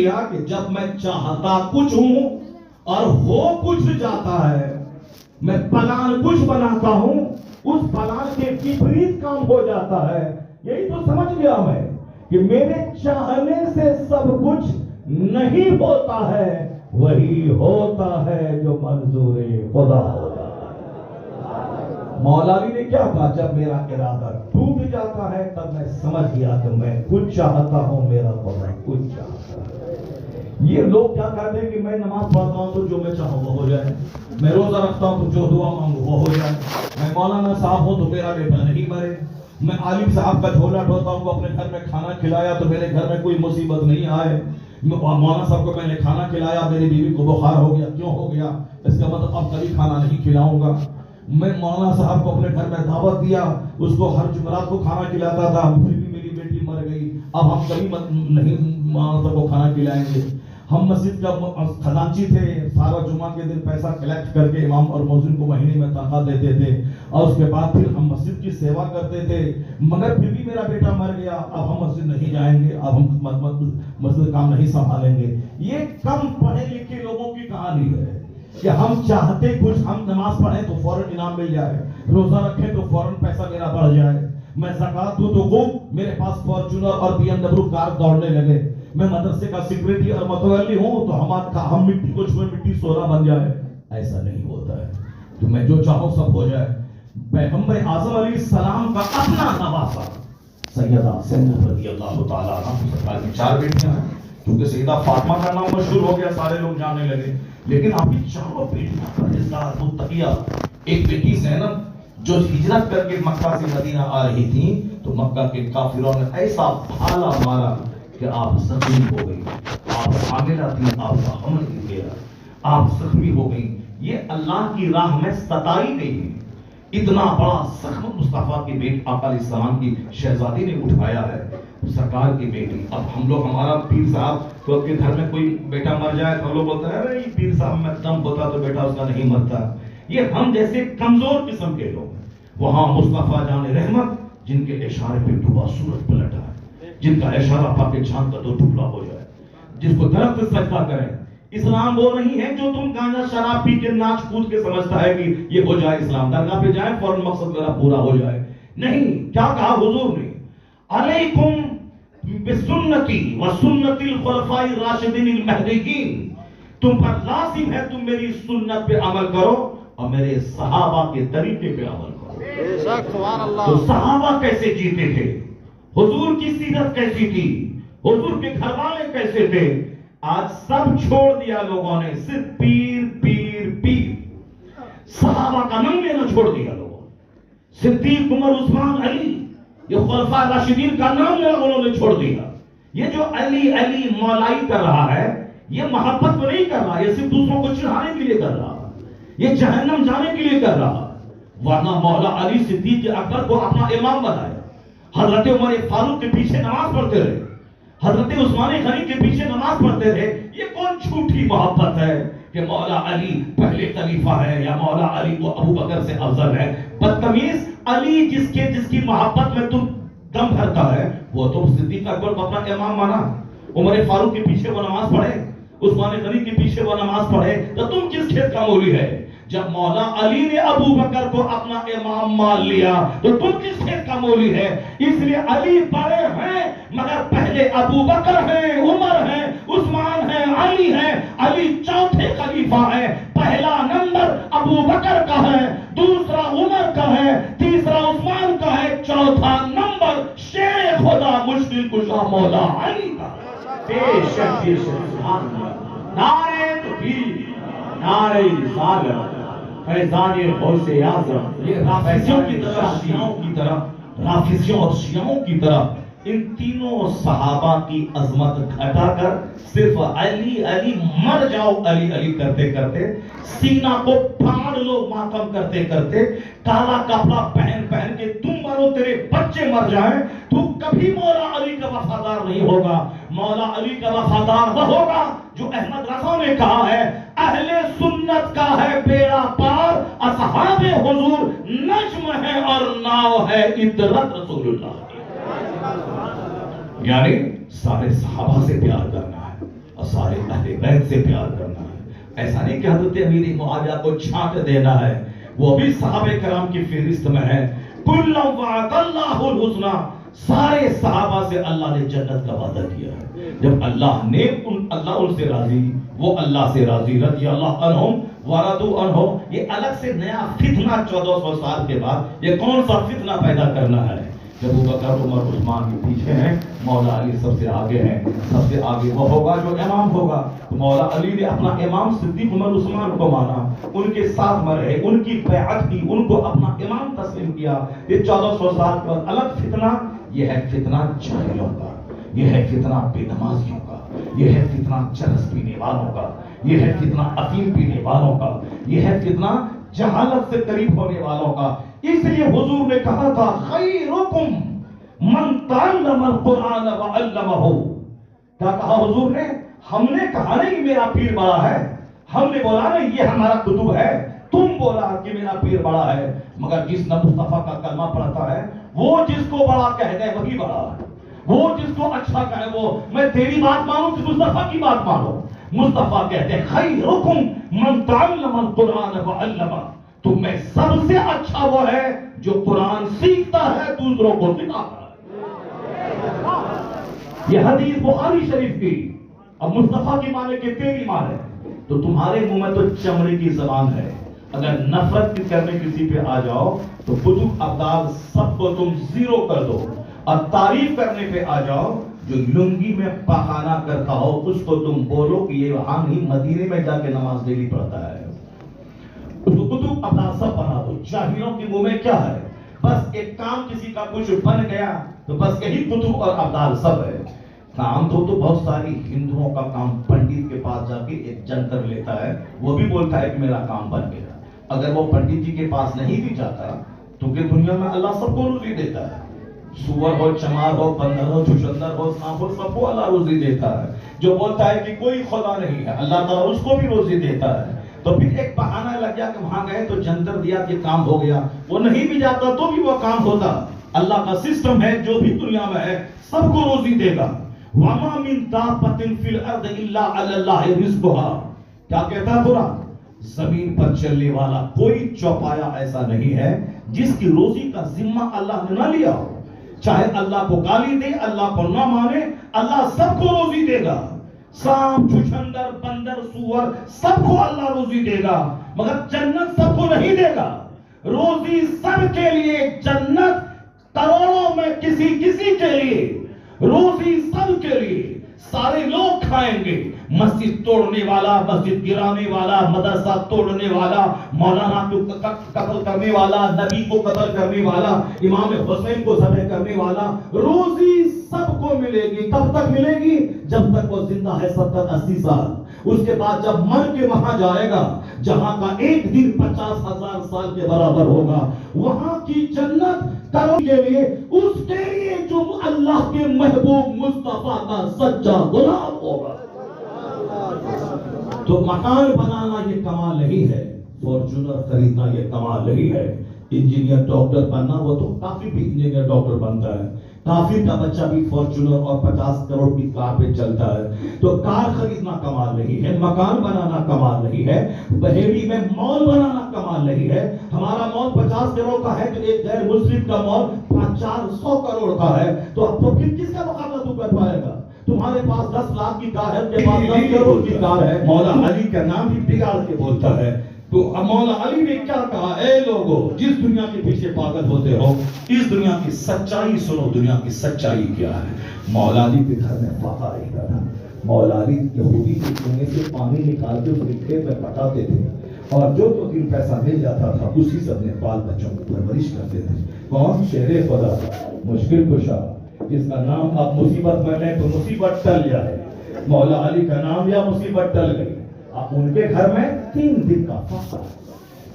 لیا کہ جب میں چاہتا کچھ ہوں اور ہو کچھ جاتا ہے، میں پلان کچھ بناتا ہوں، اس پلان کے وپریت کام ہو جاتا ہے۔ یہی تو سمجھ گیا میں کہ میرے چاہنے سے سب کچھ نہیں ہوتا ہے، وہی ہوتا ہے جو منظور خدا ہوتا ہے۔ مولا علی نے کیا کہا؟ جب میرا ارادہ ٹوٹ جاتا ہے تب میں سمجھ گیا کہ میں کچھ چاہتا ہوں، میرا خدا کچھ چاہتا ہے۔ یہ لوگ کیا کہتے ہیں کہ میں نماز پڑھتا ہوں تو جو میں چاہوں وہ ہو جائے، میں روزہ رکھتا ہوں تو جو دعا مانگوں وہ ہو جائے، میں مولانا صاحب ہوں تو میرا بیٹا نہیں مرے، میں عالم صاحب کا جھولا ڈھوتا ہوں، اپنے گھر میں کھانا کھلایا تو میرے گھر میں کوئی مصیبت نہیں آئے، مولانا صاحب کو میں نے کھانا کھلایا، میری بیوی کو بخار ہو گیا، کیوں ہو گیا؟ اس کا مطلب اب کبھی کھانا نہیں کھلاؤں گا۔ میں مولانا صاحب کو اپنے گھر میں دعوت دیا، اس کو ہر جمعرات کو کھانا کھلاتا تھا، پھر بھی میری بیٹی مر گئی، اب ہم کبھی نہیں مولانا صاحب کو کھانا کھلائیں گے۔ ہم مسجد کا خزانچی تھے، سارا جمعہ کے دن پیسہ کلیکٹ کر کے امام اور مؤذن کو مہینے میں تنخواہ دیتے تھے، اور اس کے بعد پھر ہم مسجد کی سیوا کرتے تھے، مگر پھر بھی میرا بیٹا مر گیا، اب ہم مسجد نہیں جائیں گے، اب ہم مسجد کام نہیں سنبھالیں گے۔ یہ کم پڑھے لکھے لوگوں کی کہانی ہے کہ ہم چاہتے کچھ، ہم نماز پڑھیں تو فوراً انعام مل جائے، روزہ رکھیں تو فوراً پیسہ میرا بڑھ جائے، میں زکات دوں تو میرے پاس فارچونر اور BMW کار دوڑنے لگے، میں مدرسے کا سیکریٹری اور متولی ہوں تو ہم مٹی کو چھوئے مٹی سونا بن جائے۔ ایسا نہیں ہوتا ہے کہ میں جو چاہوں سب ہو جائے۔ پیغمبر اعظم علیہ السلام کا اپنا نواسا سیدہ زینب رضی اللہ تعالیٰ عنہ، سرکار کی 4 بیٹیاں ہیں، کیونکہ سیدہ فاطمہ کا نام مشہور ہو گیا، سارے لوگ جاننے لگے، لیکن آپ کی 4 بیٹیاں پرہیزگار متقیہ۔ ایک بیٹی زینب جو ہجرت کر کے مکہ سے مدینہ آ رہی تھی تو مکہ کے کافروں نے ایسا بھالا مارا کہ آپ زخمی ہو گئی، آپ حاملہ تھی، آپ کا حمل گر گیا، آپ زخمی ہو گئی، یہ اللہ کی راہ میں ستائی گئی۔ اتنا بڑا زخم مصطفیٰ کی بیٹی آقا علیہ السلام کی شہزادی نے اٹھایا ہے، سرکار کی بیٹی۔ اب ہم لوگ، ہمارا پیر صاحب تو کے گھر میں کوئی بیٹا مر جائے تو ہم لوگ بولتے ہیں ارے پیر صاحب میں دم ہوتا تو بیٹا اس کا نہیں مرتا۔ یہ ہم جیسے کمزور قسم کے لوگ، وہاں مصطفیٰ جان رحمت جن کے اشارے پہ ڈوبا سورج پلٹا ہے، جن کا اشارہ پا کے چاند کا 2 ٹکڑا ہو جائے، جس کو درخت سجدہ کریں۔ اسلام وہ نہیں ہے جو تم گانا شراب پی کے ناچ کود کے سمجھتا ہے کہ یہ ہو جائے اسلام، درگاہ پہ جائیں فوراً مقصد میرا پورا ہو جائے۔ نہیں، کیا کہا حضور نے؟ علیکم بسنتی و سنت الخلفاء الراشدین المہدیین، تم پر لازم ہے تم میری سنت پہ عمل کرو اور میرے صحابہ کے طریقے پہ عمل کرو۔ تو صحابہ کیسے جیتے تھے، حضور کی سیرت کیسی تھی، حضور کے گھر والے کیسے تھے؟ آج سب چھوڑ دیا لوگوں نے، صرف پیر پیر پیر، صحابہ کا نام لینا چھوڑ دیا لوگوں نے، صدیق، عمر، عثمان، علی، یہ خلفاء راشدین کا نام لینا انہوں نے چھوڑ دیا۔ یہ جو علی علی مولائی کر رہا ہے، یہ محبت کو نہیں کر رہا، یہ صرف دوسروں کو چڑھانے کے لیے کر رہا، یہ جہنم جانے کے لیے کر رہا۔ ورنہ مولا علی صدیق اکبر کو اپنا امام بنایا، حضرت عمر فاروق کے پیچھے نماز پڑھتے رہے، حضرت عثمان غنی کے پیچھے نماز پڑھتے رہے۔ یہ کون جھوٹی محبت ہے کہ مولا علی پہلے خلیفہ ہے یا مولا علی کو ابو بکر سے افضل ہے؟ بدتمیز، علی جس کی محبت میں تم دم بھرتا ہے، وہ تم صدیق اکبر کو اپنا امام مانا، عمر فاروق کے پیچھے وہ نماز پڑھے، عثمان غنی کے پیچھے وہ نماز پڑھے، تو تم کس کھیت کا مولی ہے؟ جب مولا علی نے ابو بکر کو اپنا امام مان لیا تو تم کس کھیت کا مولی ہے؟ اس لیے علی بڑے ہیں مگر پہلے ابو بکر ہیں، عمر ہیں، عثمان ہیں، علی ہیں۔ علی چوتھے خلیفہ ہیں، پہلا نمبر ابو بکر کا ہے، دوسرا عمر کا ہے، تیسرا عثمان کا ہے، چوتھا نمبر شیر خدا مشکل کشا مولا علی کا۔ بے شک نعرہ تکبیر، نعرہ رسالت، فیضان غوث اعظم۔ یہ رافضیوں کی طرح، شیعوں کی طرح، رافضیوں اور شیعوں کی طرح ان تینوں صحابہ کی عظمت گھٹا کر صرف علی علی، مر جاؤ علی علی کرتے کرتے، سینہ کو پھاڑ لو ماتم کرتے کرتے، کالا کپڑا پہن پہن کے تم مرو، تیرے بچے مر جائیں، تو کبھی مولا علی کا وفادار نہیں ہوگا۔ مولا علی کا وفادار وہ ہوگا جو احمد رضا نے کہا ہے، اہل سنت کا ہے بیڑا پار، اصحاب حضور نجم ہے اور ناؤ ہے عطرت رسول اللہ۔ یعنی سارے صحابہ سے پیار کرنا ہے، سے پیار کرنا ہے. ایسا نہیں کہ حضرت امیر معاویہ کو چھانٹ دینا ہے, وہ بھی صحابہ کرام کی فہرست میں ہے. کل وعد اللہ الحسنى, سارے صحابہ سے اللہ نے جنت کا وعدہ کیا ہے. جب اللہ ان سے راضی, وہ اللہ سے راضی, رضی اللہ عنہم ورضوا عنہ. یہ الگ سے نیا فتنہ 1400 سال کے بعد یہ کون سا فتنہ پیدا کرنا ہے؟ جب ابوبکر عمر عثمان کے پیچھے ہیں, مولا علی سب سے آگے ہیں. سب سے آگے وہ ہوگا جو امام ہوگا. تو مولا علی نے اپنا امام صدیق عمر عثمان کو مانا, ان کے ساتھ میں رہے, ان کی بیعت کی, ان کو اپنا امام تسلیم کیا. یہ 1400 سال کے بعد الگ فتنہ, یہ ہے فتنہ جاہلوں کا, یہ ہے فتنہ بے نمازیوں کا, یہ ہے فتنہ چرس پینے والوں کا, یہ ہے فتنہ افیم پینے والوں کا, یہ ہے فتنہ جہالت سے قریب ہونے والوں کا. اس لیے حضور نے کہا تھا خیرکم من تعلم القرآن وعلمہ. کیا کہا حضور نے؟ ہم نے کہا نہیں میرا پیر بڑا ہے, ہم نے بولا نہیں یہ ہمارا کتب ہے, تم بولا کہ میرا پیر بڑا ہے. مگر جس نے مصطفیٰ کا کلمہ پڑھتا ہے, وہ جس کو بڑا کہہ دے وہی بڑا ہے, وہ جس کو اچھا کہے وہ, میں تیری بات مانوں کہ مصطفیٰ کی بات مانو. مصطفیٰ کہتے ہیں خیرکم من تعلم القرآن وعلمہ, تم میں سب سے اچھا وہ ہے جو قرآن سیکھتا ہے دوسروں کو سکھاتا ہے. یہ حدیث بخاری شریف کی. اب مصطفیٰ کی مانے کہ تیری مانے, تو تمہارے منہ میں تو چمڑے کی زبان ہے. اگر نفرت کرنے کسی پہ آ جاؤ تو کتب ابدال سب کو تم زیرو کر دو, اور تعریف کرنے پہ آ جاؤ جو لنگی میں پخانہ کرتا ہو اس کو تم بولو کہ یہ وہاں نہیں مدینے میں جا کے نماز ڈیلی پڑھتا ہے. اس کو کتب ابدال سب بنا دو. جاہلوں کے منہ میں کیا ہے؟ بس ایک کام کسی کا کچھ بن گیا تو بس یہی کتب اور ابدال سب ہے. کام تو بہت ساری ہندوؤں کا کام پنڈت کے پاس جا کے ایک جنتر لیتا ہے, وہ بھی بولتا ہے کہ میرا کام بن گیا. اگر وہ پنڈت جی کے پاس نہیں بھی جاتا تو کہ دنیا میں اللہ سب کو روزی دیتا ہے. سور ہو, چمار ہو, بندر ہو, چشندر ہو, سانپ ہو, سب کو اللہ روزی دیتا ہے. جو بولتا ہے کہ کوئی خدا نہیں ہے, اللہ تعالیٰ اس کو بھی روزی دیتا ہے. تو پھر ایک بہانہ لگ گیا کہ وہاں گئے تو جنتر دیا کہ کام ہو گیا. وہ نہیں بھی جاتا تو بھی وہ کام ہوتا. اللہ کا سسٹم ہے, جو بھی دنیا میں ہے سب کو روزی دے گا. وَمَا مِن دَابَّةٍ فِي الْأَرْضِ إِلَّا عَلَى اللَّهِ رِزْقُهَا. کیا کہتا ہے قرآن؟ زمین پر چلنے والا کوئی چوپایا ایسا نہیں ہے جس کی روزی کا ذمہ اللہ نے نہ لیا ہو. چاہے اللہ کو گالی دے, اللہ کو نہ مانے, اللہ سب کو روزی دے گا. سانپ, چھچھندر, بندر, سور سب کو اللہ روزی دے گا, مگر جنت سب کو نہیں دے گا. روزی سب کے لیے, جنت کروڑوں میں کسی کے لیے, روزی سب کے لیے. سارے لوگ کھائیں گے. مسجد توڑنے والا, مسجد گرانے والا, مدرسہ توڑنے والا, مولانا کو قتل کرنے والا, نبی کو قتل کرنے والا, امام حسین کو ذبح کرنے والا, روزی سب کو ملے گی. کب تک ملے گی؟ جب تک وہ زندہ ہے, 70-80 سال. اس کے بعد جب مر کے وہاں جائے گا جہاں کا ایک دن 50,000 سال کے برابر ہوگا, وہاں کی جنت کرو کے لیے, اس کے لیے جو اللہ کے محبوب مصطفیٰ کا سچا غلام ہوگا. تو مکان بنانا یہ کمال نہیں ہے, فارچونر خریدنا یہ کمال نہیں ہے. انجینئر ڈاکٹر بننا, وہ تو کافی بھی انجینئر ڈاکٹر بنتا ہے, کافی کا بچہ بھی فارچونر اور 50 کروڑ کی کار پہ چلتا ہے. تو کار خریدنا کمال نہیں ہے, مکان بنانا کمال نہیں ہے, بحیری میں مال بنانا کمال نہیں ہے. ہمارا مال 50 کروڑ کا ہے تو ایک غیر مسلم کا مال 400 کروڑ کا ہے. تو اب تو پھر کس کا مقابلہ تو کر پائے گا؟ تمہارے پاس 10 لاکھ کی کار ہے, کے پاس 10 کروڑ کی کار ہے. مولا علی کا نام بھی بگاڑ کے بولتا ہے. تو مولا علی نے کیا کہا؟ اے لوگو جس دنیا کے پیچھے پاگل ہوتے ہو, اس دنیا کی سچائی سنو. دنیا کی سچائی کیا ہے؟ مولا علی کے گھر میں فاقہ رہتا تھا. مولا علی یہودی کے کنویں سے پانی نکال کے اس کھیت میں پٹاتے تھے, اور جو 2-3 پیسہ مل جاتا تھا اسی سے اپنے بال بچوں کو پرورش کرتے تھے. کون؟ شہر خدا, مشکل کشا, جس کا نام آپ مصیبت میں لیں تو مصیبت ٹل جائے. مولا علی کا نام یا مصیبت ٹل گئی. اب ان کے گھر میں 3 دن کا فاقہ,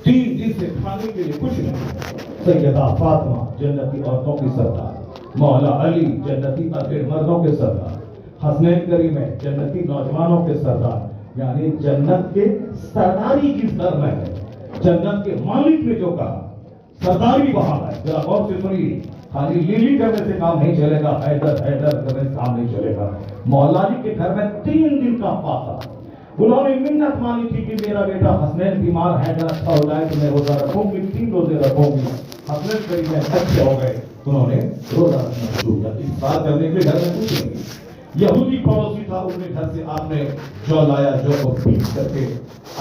3 دن سے کھانے کے لیے کچھ نہیں. سیدہ فاطمہ جنتی عورتوں کی سردار, مولا علی جنتی اکیل مردوں کے سردار, حسنین کریمہ جنتی نوجوانوں کے سردار. یعنی جنت کے سرداری کی در میں ہے, جنت کے مالک نے جو کہا سرداری وہاں ہے. ذرا غور سے سنیے, خالی لیلی کرنے سے کام نہیں چلے گا, حیدر کرنے سے کام نہیں چلے گا. مولا علی کے گھر میں 3 دن کا فاقہ. انہوں نے منت مانی تھی کہ میرا بیٹا حسنین بیمار ہے، اگر اچھا ہو جائے تو میں روزہ رکھوں گی، 3 روزے رکھوں گی۔ حسنین قریب میں اچھے ہو گئے، انہوں نے روزہ رکھنا شروع کیا۔ افطار کرنے کے گھر میں کچھ نہیں، یہودی پڑوسی تھا، ان کے گھر سے آپ نے جو لایا، جو کو پیس کر کے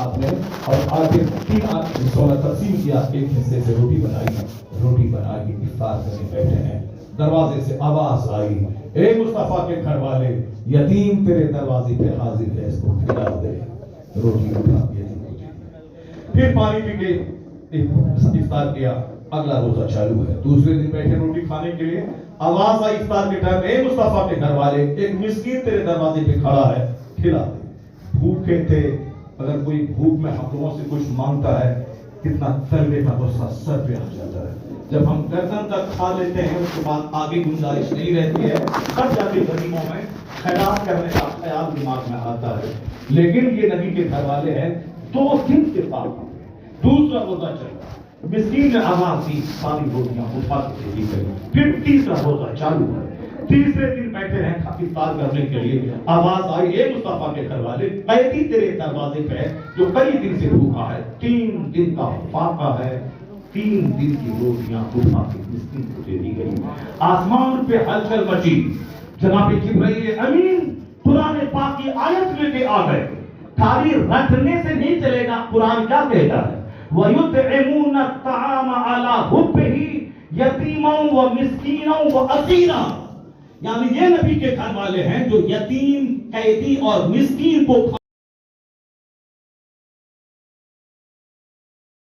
آپ نے اور آگے 3 حصوں میں تقسیم کیا، ایک حصے سے روٹی بنا کے افطار کرنے بیٹھے ہیں۔ دروازے سے آواز آئی، اے مصطفیٰ کے گھر والے، یتیم تیرے دروازے پہ حاضر ہے، اس کو کھلا دے۔ روٹی اٹھا کے پھر پانی پی کے افطار کیا۔ اگلا روزہ چالو ہے، دوسرے دن بیٹھے روٹی کھانے کے لیے، آواز آئی افطار کے ٹائم، اے مصطفیٰ کے گھر والے، ایک مسکین تیرے دروازے پہ کھڑا ہے، کھلا دے۔ بھوکے تھے، اگر کوئی بھوک میں ہم لوگوں سے کچھ مانگتا ہے، کتنا تلوے کا غصہ سر پہ آ جاتا ہے۔ جب ہم گردن تک کھا لیتے ہیں، اس کے بعد آگے گنجائش نہیں رہتی ہے، تب جا کے غریبوں میں خیرات کرنے کا خیال دماغ میں آتا ہے۔ لیکن یہ نبی کے گھر والے ہیں، 2 دن کے بعد دوسرا روزہ چل رہا، مسکین نے آواز دی، ساری روٹیاں اٹھا کے دی گئی۔ پھر تیسرا روزہ چالو ہے، تیسرے دن بیٹھے ہیں افطار کرنے کے لیے، آواز آئی، اے مصطفیٰ کے گھر والے، قیدی تیرے دروازے پہ ہے جو کئی دن سے بھوکا ہے، 3 دن کا فاقہ ہے، 3 دن کی روٹیاں اٹھا کے مسکین کو دے دی گئی۔ آسمان پہ ہلچل مچی، جناب جبرائیل امین قرآن پاک کی آیت لے کے آ گئے۔ خالی رکھنے سے نہیں چلے گا، قرآن کیا کہتا ہے؟ وَيُطْعِمُونَ الطَّعَامَ عَلَىٰ حُبِّهِ یتیما و مسکینا و اسیرا، یعنی یہ نبی کے گھر والے ہیں جو یتیم، قیدی اور مسکین کو